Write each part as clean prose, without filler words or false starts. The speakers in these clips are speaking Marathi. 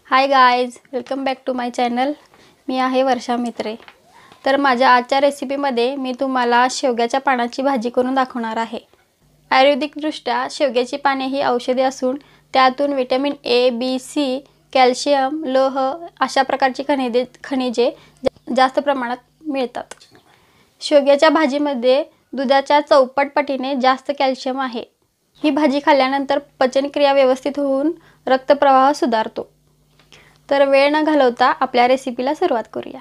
High guys, welcome back to my channel. मी आहे वर्षा मित्रे। तर माझ्या आजच्या रेसिपीमध्ये मी तुम्हाला शेवग्याच्या पानाची भाजी करून दाखवणार आहे। आयुर्वेदिकदृष्ट्या शेवग्याची पाने ही औषधी असून त्यातून vitamin A, B, C, calcium, लोह अशा प्रकारची खनिजे जास्त प्रमाणात मिळतात। शेवग्याच्या भाजीमध्ये दुधाच्या चौपट पटीने जास्त कॅल्शियम आहे। ही भाजी खाल्ल्यानंतर पचनक्रिया व्यवस्थित होऊन रक्तप्रवाह सुधारतो। तर वेळ न घालवता आपल्या रेसिपीला सुरुवात करूया।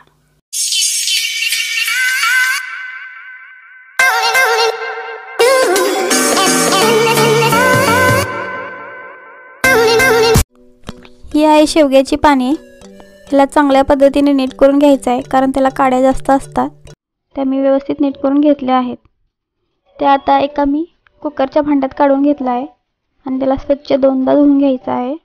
ही आहे शेवग्याची पाने। हिला चांगल्या पद्धतीने नीट करून घ्यायचं आहे, कारण त्याला काड्या जास्त असतात। त्या मी व्यवस्थित नीट करून घेतल्या आहेत। ते आता एका मी कुकरच्या भांड्यात काढून घेतला आहे आणि त्याला स्वच्छ दोनदा धुवून घ्यायचा आहे।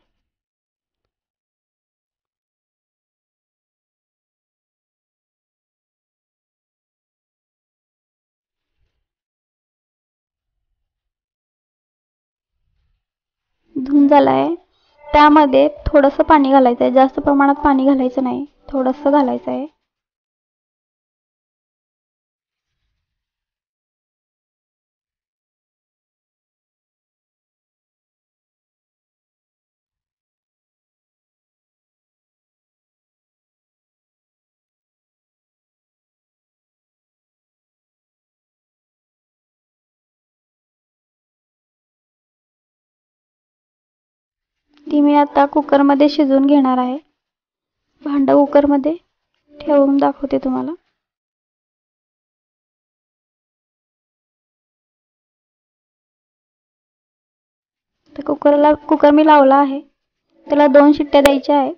धुवून झाला आहे। त्यामध्ये थोडंसं पाणी घालायचं आहे, जास्त प्रमाणात पाणी घालायचं नाही, थोडंसं घालायचं आहे। ती मी आता कुकरमध्ये शिजवून घेणार आहे। भांडं कुकरमध्ये ठेवून दाखवते तुम्हाला। तर कुकर मी लावला आहे। त्याला 2 शिट्ट्या द्यायच्या आहेत।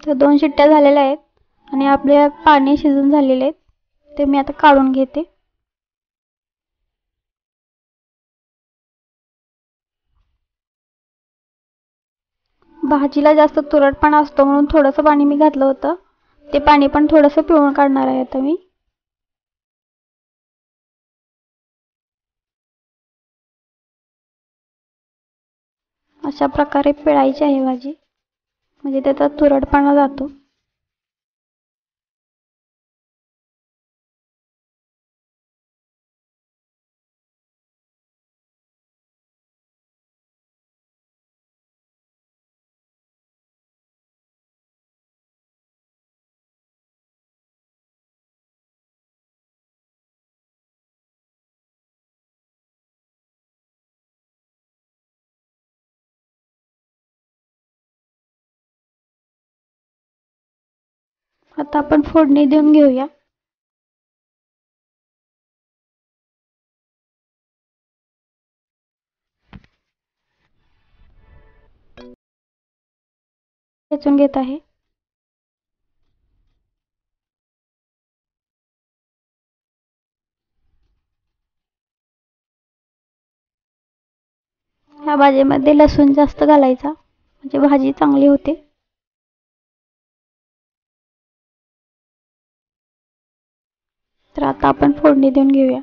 तर 2 शिट्ट्या झालेल्या आहेत आणि आपले पाणी शिजून झालेले आहेत। ते मी आता काढून घेते। भाजीला जास्त तुरटपणा असतो म्हणून थोडंसं पाणी मी घातलं होतं। ते पाणी पण थोडंसं पिळून काढणार आहे आता मी। अशा प्रकारे पिळायची आहे भाजी, म्हणजे त्याचा तुरटपणा जातो। आता आपण फोडणी देऊन घेऊया। ठेचून घेत आहे। ह्या भाजीमध्ये लसूण जास्त घालायचा, म्हणजे भाजी चांगली होते। तर आता आपण फोडणी देऊन घेऊया।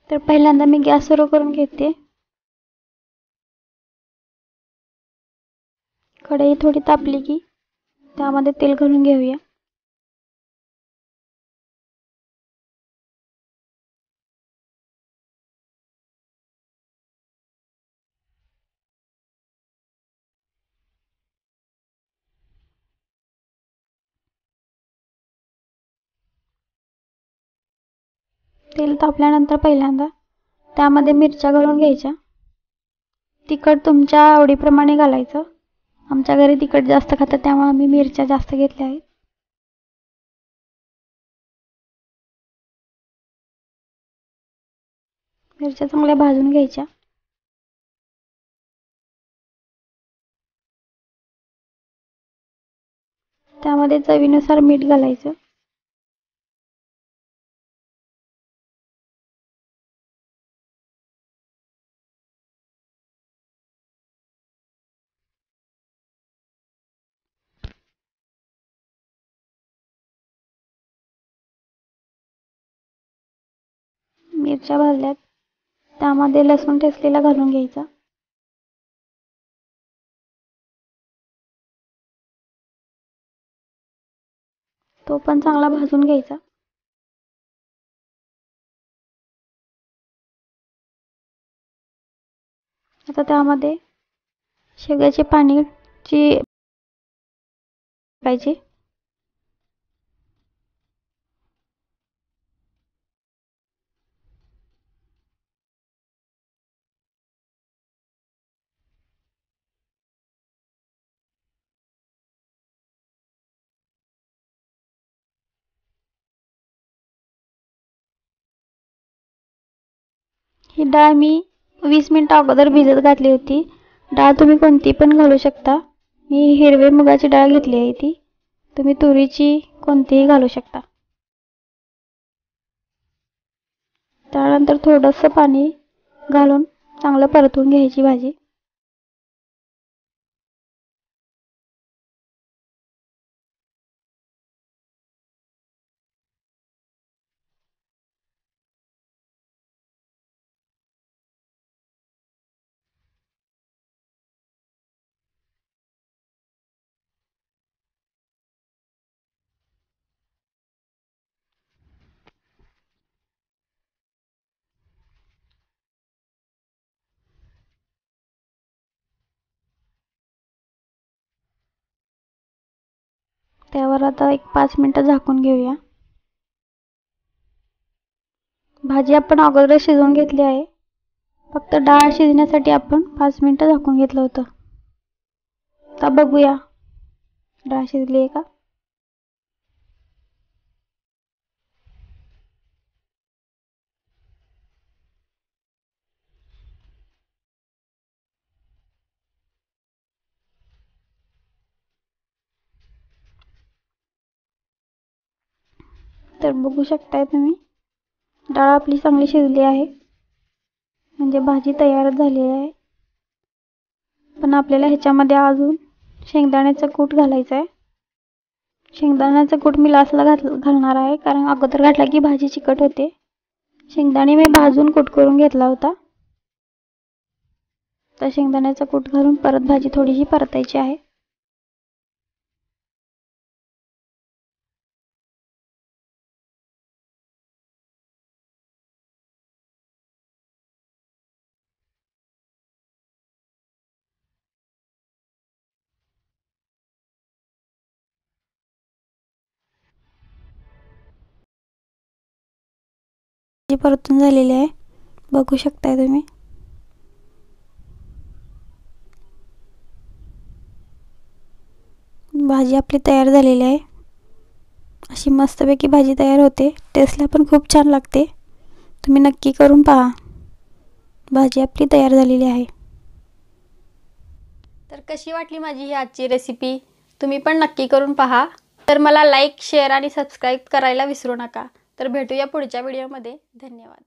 तर पहिल्यांदा मी गॅस सुरू करून घेते। कढई थोडी तापली की त्यामध्ये तेल घालून घेऊया। तेल तापल्यानंतर पहिल्यांदा त्यामध्ये मिरच्या घालून घ्यायच्या। तिखट तुमच्या आवडीप्रमाणे घालायचं। आमच्या घरी तिखट जास्त खातात, त्यामुळे आम्ही मिरच्या जास्त घेतल्या आहेत। मिरच्या चांगल्या भाजून घ्यायच्या. त्यामध्ये चवीनुसार मीठ घालायचं. मिरच्या भाजल्यात त्यामध्ये लसूण ठेचलेला घालून घ्यायचा. तो पण चांगला भाजून घ्यायचा. आता त्यामध्ये शेवग्याची पानाची टाकायची. ही डाळ मी 20 मिनिटं अगोदर भिजत घातली होती. डाळ तुम्ही कोणती पण घालू शकता. मी हिरवे मुगाची डाळ घेतली आहे ती. तुम्ही तुरीची कोणतीही घालू शकता. त्यानंतर थोडंसं पाणी घालून चांगलं परतून घ्यायची भाजी. त्यावर आता एक 5 मिनिटं झाकून घेऊया. भाजी आपण अगोदर शिजवून घेतली आहे. फक्त डाळ शिजण्यासाठी आपण 5 मिनिटं झाकून घेतलं होतं. आता बघूया डाळ शिजली आहे का. तर बघू शकताय तुम्ही डाळ आपली चांगली शिजली आहे. म्हणजे भाजी तयार झालेली आहे. पण आपल्याला ह्याच्यामध्ये अजून शेंगदाण्याचं कूट घालायचं आहे. शेंगदाण्याचं कूट मी लास्टला घालणार आहे, कारण अगोदर घातला की भाजी चिकट होते. शेंगदाणे मी भाजून कूट करून घेतला होता. तर शेंगदाण्याचं कूट घालून परत भाजी थोडीशी परतायची आहे. भाजी परतून झालेली आहे, बघू शकताय तुम्ही. भाजी आपली तयार झालेली आहे. अशी मस्तपैकी भाजी तयार होते. टेस्टला पण खूप छान लागते. तुम्ही नक्की करून पहा. भाजी आपली तयार झालेली आहे. तर कशी वाटली माझी ही आजची रेसिपी, तुम्ही पण नक्की करून पहा. तर मला लाईक, शेअर आणि सबस्क्राईब करायला विसरू नका. तर भेटूया पुढच्या व्हिडिओमध्ये. धन्यवाद.